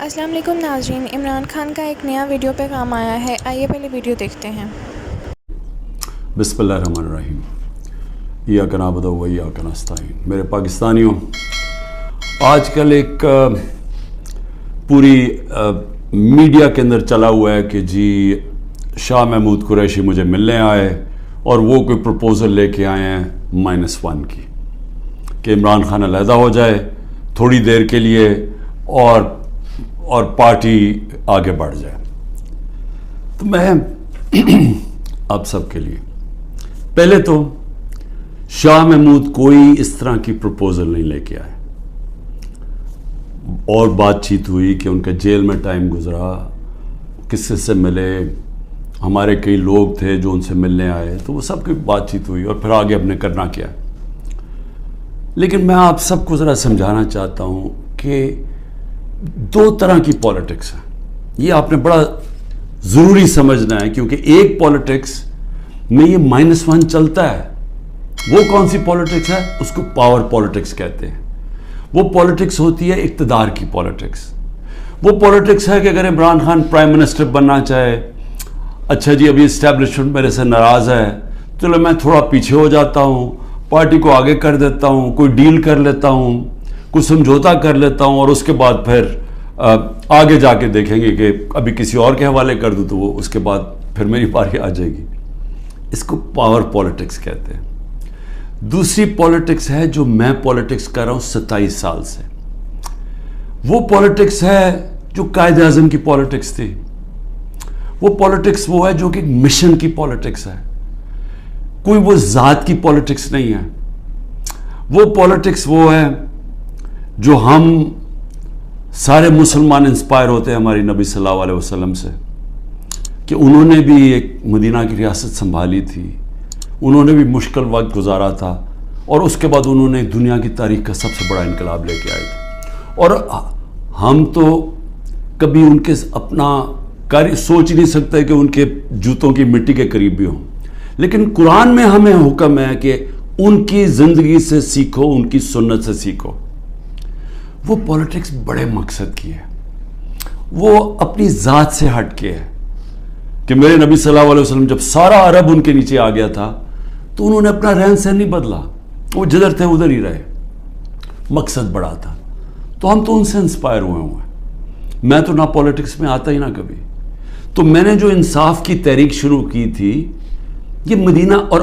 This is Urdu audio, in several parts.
السلام علیکم ناظرین، عمران خان کا ایک نیا ویڈیو پیغام آیا ہے، آئیے پہلے ویڈیو دیکھتے ہیں۔ بسم اللہ الرحمن الرحیم۔ ایاک نعبد و ایاک نستعین۔ میرے پاکستانیوں، آج کل ایک پوری میڈیا کے اندر چلا ہوا ہے کہ جی شاہ محمود قریشی مجھے ملنے آئے اور وہ کوئی پروپوزل لے کے آئے ہیں -1 کی، کہ عمران خان علیحدہ ہو جائے تھوڑی دیر کے لیے اور پارٹی آگے بڑھ جائے۔ تو میں آپ سب کے لیے پہلے تو شاہ محمود کوئی اس طرح کی پروپوزل نہیں لے کے آئے، اور بات چیت ہوئی کہ ان کا جیل میں ٹائم گزرا، کس سے ملے، ہمارے کئی لوگ تھے جو ان سے ملنے آئے، تو وہ سب کی بات چیت ہوئی اور پھر آگے ہم نے کرنا کیا۔ لیکن میں آپ سب کو ذرا سمجھانا چاہتا ہوں کہ دو طرح کی پالیٹکس ہے، یہ آپ نے بڑا ضروری سمجھنا ہے، کیونکہ ایک پالیٹکس میں یہ -1 چلتا ہے۔ وہ کون سی پالیٹکس ہے؟ اس کو پاور پالیٹکس کہتے ہیں۔ وہ پالیٹکس ہوتی ہے اقتدار کی پالیٹکس۔ وہ پالیٹکس ہے کہ اگر عمران خان پرائم منسٹر بننا چاہے، اچھا جی ابھی اسٹیبلشمنٹ میرے سے ناراض ہے، چلو میں تھوڑا پیچھے ہو جاتا ہوں، پارٹی کو آگے کر دیتا ہوں، کوئی ڈیل کر لیتا ہوں، کوئی سمجھوتا کر لیتا ہوں، اور اس کے بعد پھر آگے جا کے دیکھیں گے کہ ابھی کسی اور کے حوالے کر دوں تو وہ اس کے بعد پھر میری باری آ جائے گی۔ اس کو پاور پالیٹکس کہتے ہیں۔ دوسری پالیٹکس ہے جو میں پالیٹکس کر رہا ہوں 27 سال سے، وہ پالیٹکس ہے جو قائد اعظم کی پالیٹکس تھی۔ وہ پالیٹکس وہ ہے جو کہ مشن کی پالیٹکس ہے، کوئی وہ ذات کی پالیٹکس نہیں ہے۔ وہ پالیٹکس وہ ہے جو ہم سارے مسلمان انسپائر ہوتے ہیں ہماری نبی صلی اللہ علیہ وسلم سے، کہ انہوں نے بھی ایک مدینہ کی ریاست سنبھالی تھی، انہوں نے بھی مشکل وقت گزارا تھا، اور اس کے بعد انہوں نے دنیا کی تاریخ کا سب سے بڑا انقلاب لے کے آئے تھے۔ اور ہم تو کبھی ان کے اپنا سوچ ہی نہیں سکتے کہ ان کے جوتوں کی مٹی کے قریب بھی ہوں، لیکن قرآن میں ہمیں حکم ہے کہ ان کی زندگی سے سیکھو، ان کی سنت سے سیکھو۔ وہ پالیٹکس بڑے مقصد کی ہے، وہ اپنی ذات سے ہٹ کے ہے، کہ میرے نبی صلی اللہ علیہ وسلم جب سارا عرب ان کے نیچے آ گیا تھا تو انہوں نے اپنا رہن سہن نہیں بدلا، وہ جدھر تھے ادھر ہی رہے، مقصد بڑا تھا۔ تو ہم تو ان سے انسپائر ہوئے ہیں۔ میں تو نہ پالیٹکس میں آتا ہی نہ کبھی، تو میں نے جو انصاف کی تحریک شروع کی تھی، یہ مدینہ، اور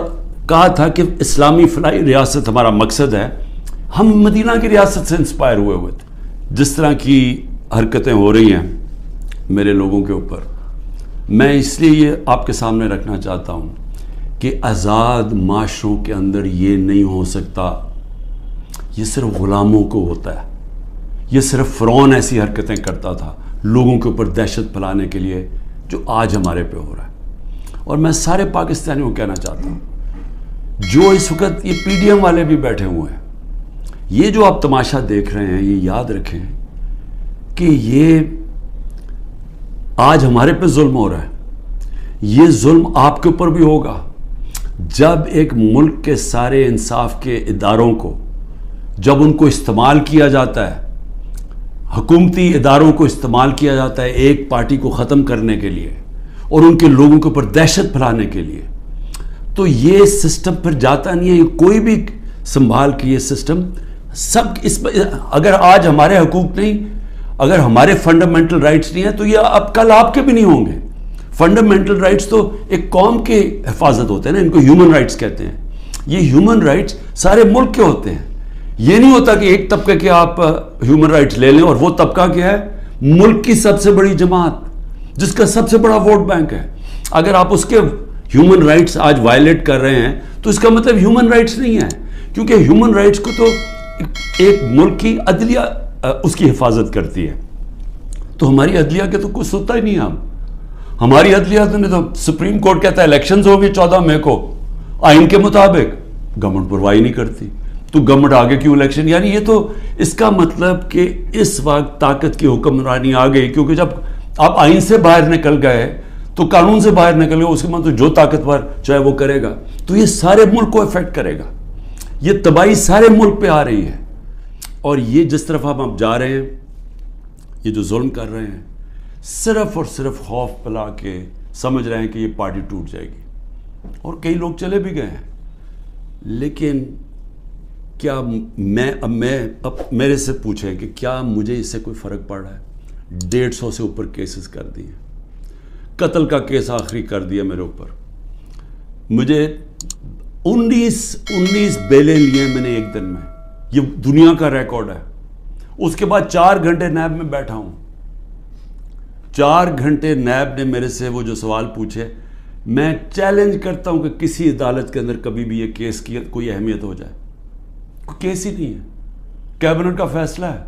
کہا تھا کہ اسلامی فلاحی ریاست ہمارا مقصد ہے، ہم مدینہ کی ریاست سے انسپائر ہوئے تھے۔ جس طرح کی حرکتیں ہو رہی ہیں میرے لوگوں کے اوپر، میں اس لیے یہ آپ کے سامنے رکھنا چاہتا ہوں کہ آزاد معاشروں کے اندر یہ نہیں ہو سکتا، یہ صرف غلاموں کو ہوتا ہے۔ یہ صرف فرعون ایسی حرکتیں کرتا تھا لوگوں کے اوپر دہشت پھیلانے کے لیے، جو آج ہمارے پہ ہو رہا ہے۔ اور میں سارے پاکستانیوں کو کہنا چاہتا ہوں، جو اس وقت یہ پی ڈی ایم والے بھی بیٹھے ہوئے ہیں، یہ جو آپ تماشا دیکھ رہے ہیں، یہ یاد رکھیں کہ یہ آج ہمارے پہ ظلم ہو رہا ہے، یہ ظلم آپ کے اوپر بھی ہوگا جب ایک ملک کے سارے انصاف کے اداروں کو، جب ان کو استعمال کیا جاتا ہے، حکومتی اداروں کو استعمال کیا جاتا ہے ایک پارٹی کو ختم کرنے کے لیے اور ان کے لوگوں کے اوپر دہشت پھیلانے کے لیے، تو یہ سسٹم پھر جاتا نہیں ہے۔ یہ کوئی بھی سنبھال کے یہ سسٹم سب اگر آج ہمارے حقوق نہیں، اگر ہمارے فنڈامنٹل رائٹس نہیں ہیں، تو یہ اب کل آپ کے بھی نہیں ہوں گے۔ فنڈامنٹل رائٹس تو ایک قوم کے حفاظت ہوتے ہیں نا، ان کو ہیومن رائٹس کہتے ہیں۔ یہ ہیومن رائٹس سارے ملک کے ہوتے ہیں۔ یہ نہیں ہوتا کہ ایک طبقے کے آپ ہیومن رائٹس لے لیں، اور وہ طبقہ کیا ہے؟ ملک کی سب سے بڑی جماعت، جس کا سب سے بڑا ووٹ بینک ہے۔ اگر آپ اس کے ہیومن رائٹس آج وائلیٹ کر رہے ہیں تو اس کا مطلب ہیومن رائٹس نہیں ہے، کیونکہ ہیومن رائٹس کو تو ایک ملک کی عدلیہ اس کی حفاظت کرتی ہے۔ تو ہماری عدلیہ کے تو کچھ سنتا ہی نہیں ہے۔ ہماری عدلیہ نے تو سپریم کورٹ کہتا ہے الیکشنز ہوں گے 14 مئی کو آئین کے مطابق، گورنمنٹ پرواہی نہیں کرتی، تو گورنمنٹ آگے کیوں الیکشن؟ یعنی یہ تو اس کا مطلب کہ اس وقت طاقت کی حکمرانی آ گئی، کیونکہ جب آپ آئین سے باہر نکل گئے تو قانون سے باہر نکل گئے، اس کے مطلب جو طاقتور چاہے وہ کرے گا، تو یہ سارے ملک کو افیکٹ کرے گا، یہ تباہی سارے ملک پہ آ رہی ہے۔ اور یہ جس طرف ہم اب جا رہے ہیں، یہ جو ظلم کر رہے ہیں صرف اور صرف خوف پلا کے سمجھ رہے ہیں کہ یہ پارٹی ٹوٹ جائے گی، اور کئی لوگ چلے بھی گئے ہیں. لیکن کیا اب میرے سے پوچھیں کہ کیا مجھے اس سے کوئی فرق پڑ رہا ہے؟ 150 سے اوپر کیسز کر دیے، قتل کا کیس آخری کر دیا میرے اوپر. مجھے 19 بیلیں لیے میں نے ایک دن میں، یہ دنیا کا ریکارڈ ہے. اس کے بعد 4 گھنٹے نیب میں بیٹھا ہوں. 4 گھنٹے نیب نے میرے سے وہ جو سوال پوچھے، میں چیلنج کرتا ہوں کہ کسی عدالت کے اندر کبھی بھی یہ کیس کی کوئی اہمیت ہو جائے. کوئی کیس ہی نہیں ہے، کیبنٹ کا فیصلہ ہے،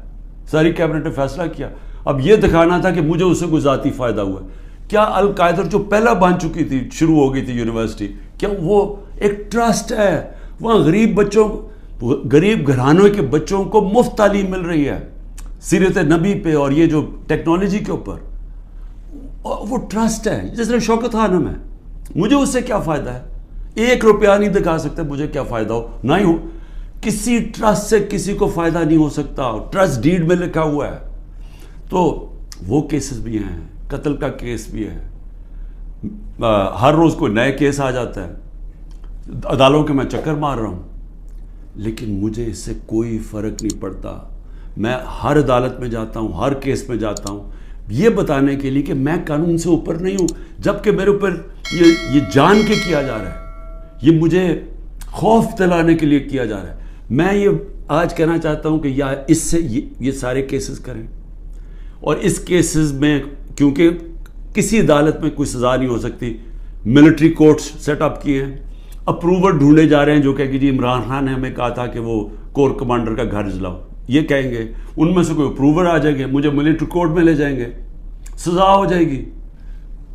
ساری کیبنٹ نے فیصلہ کیا. اب یہ دکھانا تھا کہ مجھے اس سے کوئی ذاتی فائدہ ہوا. کیا القاعدہ جو پہلا بن چکی تھی، شروع ہو گئی تھی یونیورسٹی، کیا وہ ایک ٹرسٹ ہے؟ وہاں غریب گھرانوں کے بچوں کو مفت تعلیم مل رہی ہے سیرت نبی پہ اور یہ جو ٹیکنالوجی کے اوپر. وہ ٹرسٹ ہے جس طرح شوکت خانم ہے. مجھے اس سے کیا فائدہ ہے؟ 1 روپیہ نہیں دکھا سکتے مجھے کیا فائدہ ہو. نہ ہی ہو کسی ٹرسٹ سے کسی کو فائدہ نہیں ہو سکتا. ٹرسٹ ڈیڈ میں لکھا ہوا ہے. تو وہ کیسز بھی ہیں، قتل کا کیس بھی ہے. ہر روز کوئی نئے کیس آ جاتا ہے. عدالتوں کے میں چکر مار رہا ہوں، لیکن مجھے اس سے کوئی فرق نہیں پڑتا. میں ہر عدالت میں جاتا ہوں، ہر کیس میں جاتا ہوں، یہ بتانے کے لیے کہ میں قانون سے اوپر نہیں ہوں. جبکہ میرے اوپر یہ جان کے کیا جا رہا ہے، یہ مجھے خوف دلانے کے لیے کیا جا رہا ہے. میں یہ آج کہنا چاہتا ہوں کہ یا اس سے یہ سارے کیسز کریں، اور اس کیسز میں کیونکہ کسی عدالت میں کوئی سزا نہیں ہو سکتی، ملٹری کورٹس سیٹ اپ کیے ہیں. اپروور ڈھونڈے جا رہے ہیں جو کہ جی عمران خان نے ہمیں کہا تھا کہ وہ کور کمانڈر کا گھر جلاؤ. یہ کہیں گے، ان میں سے کوئی اپروور آ جائیں گے، مجھے ملٹری کورٹ میں لے جائیں گے، سزا ہو جائے گی.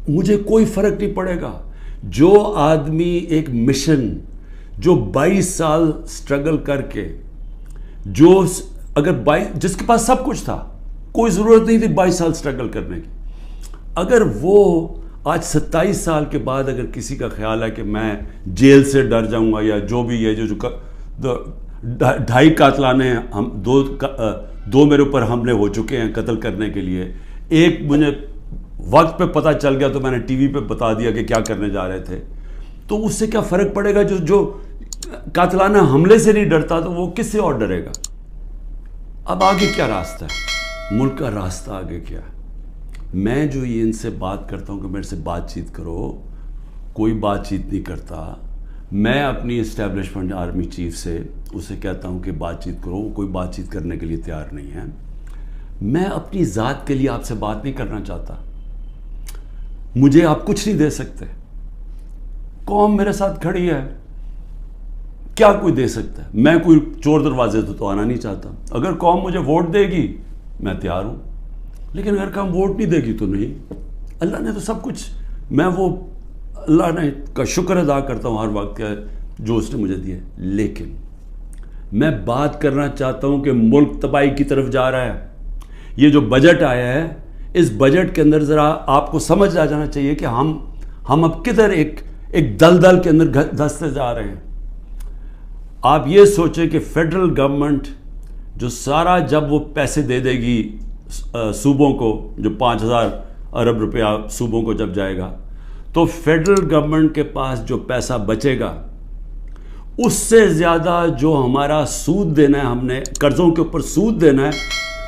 مجھے کوئی فرق نہیں پڑے گا. جو آدمی ایک مشن، جو 22 سال سٹرگل کر کے، جو جس کے پاس سب کچھ تھا، کوئی ضرورت نہیں تھی 22 سال سٹرگل کرنے کی، اگر وہ آج 27 سال کے بعد اگر کسی کا خیال ہے کہ میں جیل سے ڈر جاؤں گا، یا جو بھی ہے، جو 2.5 قاتلانے دو میرے اوپر حملے ہو چکے ہیں قتل کرنے کے لیے. ایک مجھے وقت پہ پتہ چل گیا تو میں نے ٹی وی پہ بتا دیا کہ کیا کرنے جا رہے تھے. تو اس سے کیا فرق پڑے گا؟ جو قاتلانہ حملے سے نہیں ڈرتا تو وہ کس سے اور ڈرے گا؟ اب آگے کیا راستہ ہے؟ ملک کا راستہ آگے کیا ہے؟ میں جو یہ ان سے بات کرتا ہوں کہ میرے سے بات چیت کرو، کوئی بات چیت نہیں کرتا. میں اپنی اسٹیبلشمنٹ آرمی چیف سے اسے کہتا ہوں کہ بات چیت کرو، کوئی بات چیت کرنے کے لیے تیار نہیں ہے. میں اپنی ذات کے لیے آپ سے بات نہیں کرنا چاہتا. مجھے آپ کچھ نہیں دے سکتے. قوم میرے ساتھ کھڑی ہے، کیا کوئی دے سکتا ہے؟ میں کوئی چور دروازے تو آنا نہیں چاہتا. اگر قوم مجھے ووٹ دے گی میں تیار ہوں، لیکن اگر قوم ووٹ نہیں دے گی تو نہیں. اللہ نے تو سب کچھ، میں وہ اللہ نے کا شکر ادا کرتا ہوں ہر وقت کا جو اس نے مجھے دیا. لیکن میں بات کرنا چاہتا ہوں کہ ملک تباہی کی طرف جا رہا ہے. یہ جو بجٹ آیا ہے، اس بجٹ کے اندر ذرا آپ کو سمجھ آ جانا چاہیے کہ ہم اب کدھر ایک دلدل کے اندر دھستے جا رہے ہیں. آپ یہ سوچیں کہ فیڈرل گورنمنٹ جو سارا جب وہ پیسے دے دے گی صوبوں کو، جو 5,000 ارب روپیہ صوبوں کو جب جائے گا، تو فیڈرل گورنمنٹ کے پاس جو پیسہ بچے گا اس سے زیادہ جو ہمارا سود دینا ہے، ہم نے قرضوں کے اوپر سود دینا ہے،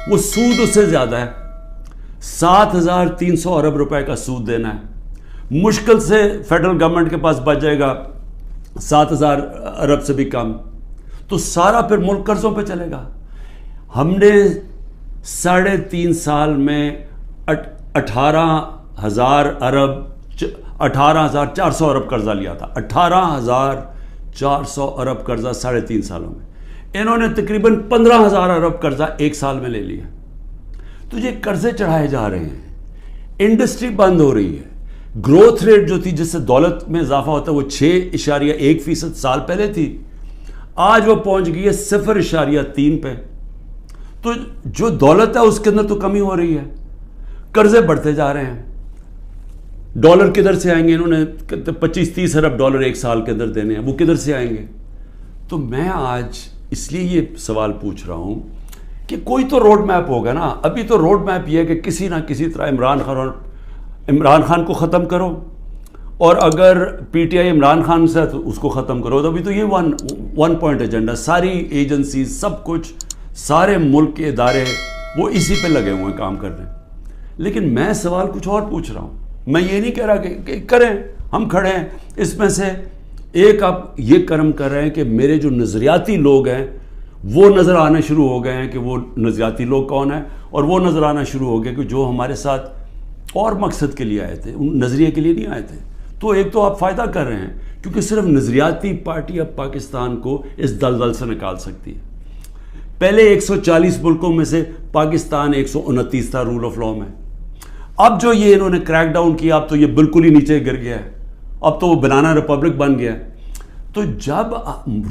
وہ سود اس سے زیادہ ہے. 7,300 ارب روپے کا سود دینا ہے. مشکل سے فیڈرل گورنمنٹ کے پاس بچ جائے گا 7,000 ارب سے بھی کم. تو سارا پھر ملک قرضوں پہ چلے گا. ہم نے 3.5 سال میں 18,400 ارب قرضہ لیا تھا. 18,400 ارب قرضہ 3.5 سالوں میں. انہوں نے تقریباً 15,000 ارب قرضہ 1 سال میں لے لیا. تو یہ قرضے چڑھائے جا رہے ہیں. انڈسٹری بند ہو رہی ہے. گروتھ ریٹ جو تھی جس سے دولت میں اضافہ ہوتا ہے وہ 6.1% سال پہلے تھی، آج وہ پہنچ گئی ہے 0.3 پہ. تو جو دولت ہے اس کے اندر تو کمی ہو رہی ہے، قرضے بڑھتے جا رہے ہیں. ڈالر کدھر سے آئیں گے؟ انہوں نے 25-30 ارب ڈالر 1 سال کے اندر دینے ہیں، وہ کدھر سے آئیں گے؟ تو میں آج اس لیے یہ سوال پوچھ رہا ہوں کہ کوئی تو روڈ میپ ہوگا نا. ابھی تو روڈ میپ یہ ہے کہ کسی نہ کسی طرح عمران خان کو ختم کرو, اور اگر P T I Imran Khan سے تو اس کو ختم کرو. تو ابھی تو یہ ون پوائنٹ ایجنڈا, ساری ایجنسیز, سب کچھ, سارے ملک کے ادارے وہ اسی پہ لگے ہوئے ہیں کام کرنے. لیکن میں سوال کچھ اور پوچھ رہا ہوں. میں یہ نہیں کہہ رہا کہ کریں, ہم کھڑے ہیں. اس میں سے ایک آپ یہ کرم کر رہے ہیں کہ میرے جو نظریاتی لوگ ہیں وہ نظر آنا شروع ہو گئے ہیں کہ وہ نظریاتی لوگ کون ہیں, اور وہ نظر آنا شروع ہو گئے کہ جو ہمارے ساتھ اور مقصد کے لیے آئے تھے, ان نظریے کے لیے نہیں آئے تھے. تو ایک تو آپ فائدہ کر رہے ہیں کیونکہ صرف نظریاتی پارٹی اب پاکستان کو اس دلدل سے نکال سکتی ہے. پہلے 140 ملکوں میں سے پاکستان 129 تھا رول آف لا میں. اب جو یہ انہوں نے کریک ڈاؤن کیا, اب تو یہ بالکل ہی نیچے گر گیا ہے, اب تو وہ بنانا ریپبلک بن گیا ہے. تو جب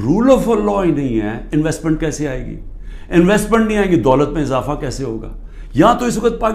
رول آف لا ہی نہیں ہے, انویسٹمنٹ کیسے آئے گی؟ انویسٹمنٹ نہیں آئے گی, دولت میں اضافہ کیسے ہوگا؟ یہاں تو اس وقت